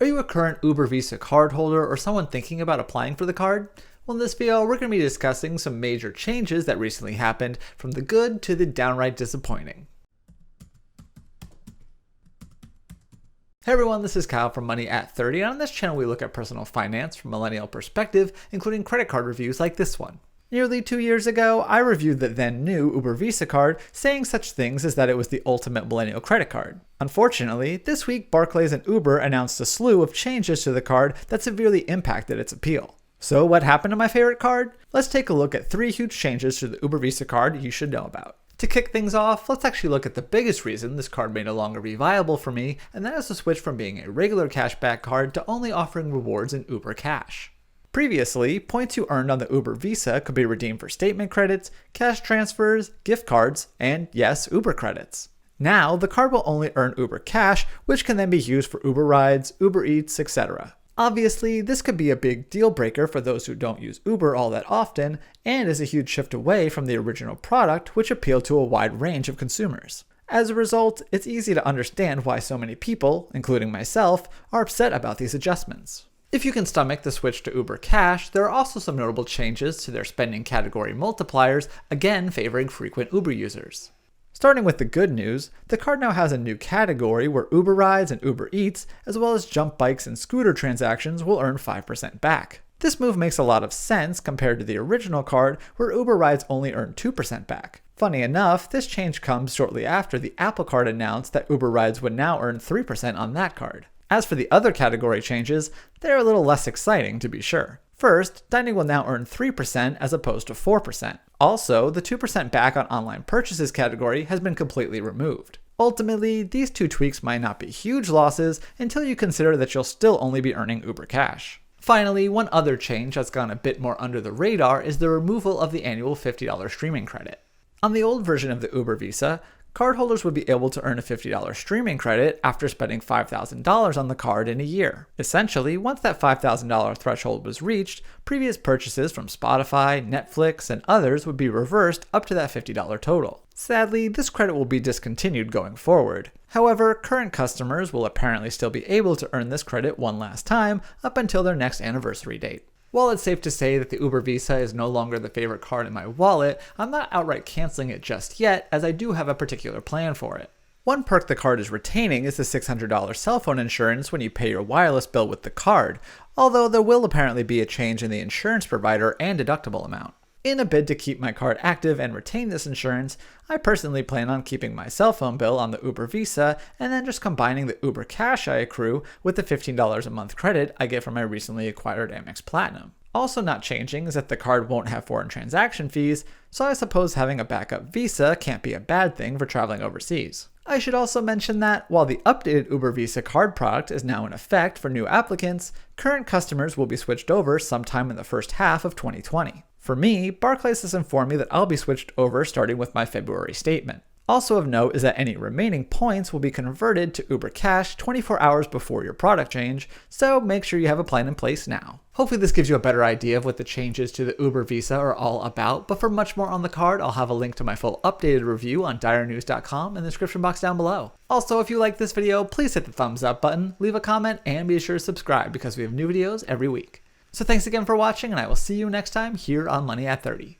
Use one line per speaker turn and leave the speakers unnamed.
Are you a current Uber Visa cardholder or someone thinking about applying for the card? Well, in this video, we're going to be discussing some major changes that recently happened, from the good to the downright disappointing. Hey everyone, this is Kyle from Money at 30, and on this channel we look at personal finance from a millennial perspective, including credit card reviews like this one. Nearly 2 years ago, I reviewed the then new Uber Visa card, saying such things as that it was the ultimate millennial credit card. Unfortunately, this week Barclays and Uber announced a slew of changes to the card that severely impacted its appeal. So what happened to my favorite card? Let's take a look at 3 huge changes to the Uber Visa card you should know about. To kick things off, let's actually look at the biggest reason this card may no longer be viable for me, and that is the switch from being a regular cashback card to only offering rewards in Uber Cash. Previously, points you earned on the Uber Visa could be redeemed for statement credits, cash transfers, gift cards, and yes, Uber credits. Now, the card will only earn Uber Cash, which can then be used for Uber rides, Uber Eats, etc. Obviously, this could be a big deal breaker for those who don't use Uber all that often, and is a huge shift away from the original product, which appealed to a wide range of consumers. As a result, it's easy to understand why so many people, including myself, are upset about these adjustments. If you can stomach the switch to Uber Cash, there are also some notable changes to their spending category multipliers, again favoring frequent Uber users. Starting with the good news, the card now has a new category where Uber rides and Uber Eats, as well as jump bikes and scooter transactions, will earn 5% back. This move makes a lot of sense compared to the original card where Uber rides only earn 2% back. Funny enough, this change comes shortly after the Apple Card announced that Uber rides would now earn 3% on that card. As for the other category changes, they're a little less exciting to be sure. First, dining will now earn 3% as opposed to 4%. Also, the 2% back on online purchases category has been completely removed. Ultimately, these 2 tweaks might not be huge losses until you consider that you'll still only be earning Uber Cash. Finally, one other change that's gone a bit more under the radar is the removal of the annual $50 streaming credit. On the old version of the Uber Visa, cardholders would be able to earn a $50 streaming credit after spending $5,000 on the card in a year. Essentially, once that $5,000 threshold was reached, previous purchases from Spotify, Netflix, and others would be reversed up to that $50 total. Sadly, this credit will be discontinued going forward. However, current customers will apparently still be able to earn this credit one last time up until their next anniversary date. While it's safe to say that the Uber Visa is no longer the favorite card in my wallet, I'm not outright canceling it just yet, as I do have a particular plan for it. One perk the card is retaining is the $600 cell phone insurance when you pay your wireless bill with the card, although there will apparently be a change in the insurance provider and deductible amount. In a bid to keep my card active and retain this insurance, I personally plan on keeping my cell phone bill on the Uber Visa and then just combining the Uber Cash I accrue with the $15 a month credit I get from my recently acquired Amex Platinum. Also not changing is that the card won't have foreign transaction fees, so I suppose having a backup Visa can't be a bad thing for traveling overseas. I should also mention that, while the updated Uber Visa card product is now in effect for new applicants, current customers will be switched over sometime in the first half of 2020. For me, Barclays has informed me that I'll be switched over starting with my February statement. Also of note is that any remaining points will be converted to Uber Cash 24 hours before your product change, so make sure you have a plan in place now. Hopefully this gives you a better idea of what the changes to the Uber Visa are all about, but for much more on the card, I'll have a link to my full updated review on direnews.com in the description box down below. Also, if you like this video, please hit the thumbs up button, leave a comment, and be sure to subscribe because we have new videos every week. So thanks again for watching, and I will see you next time here on Money at 30.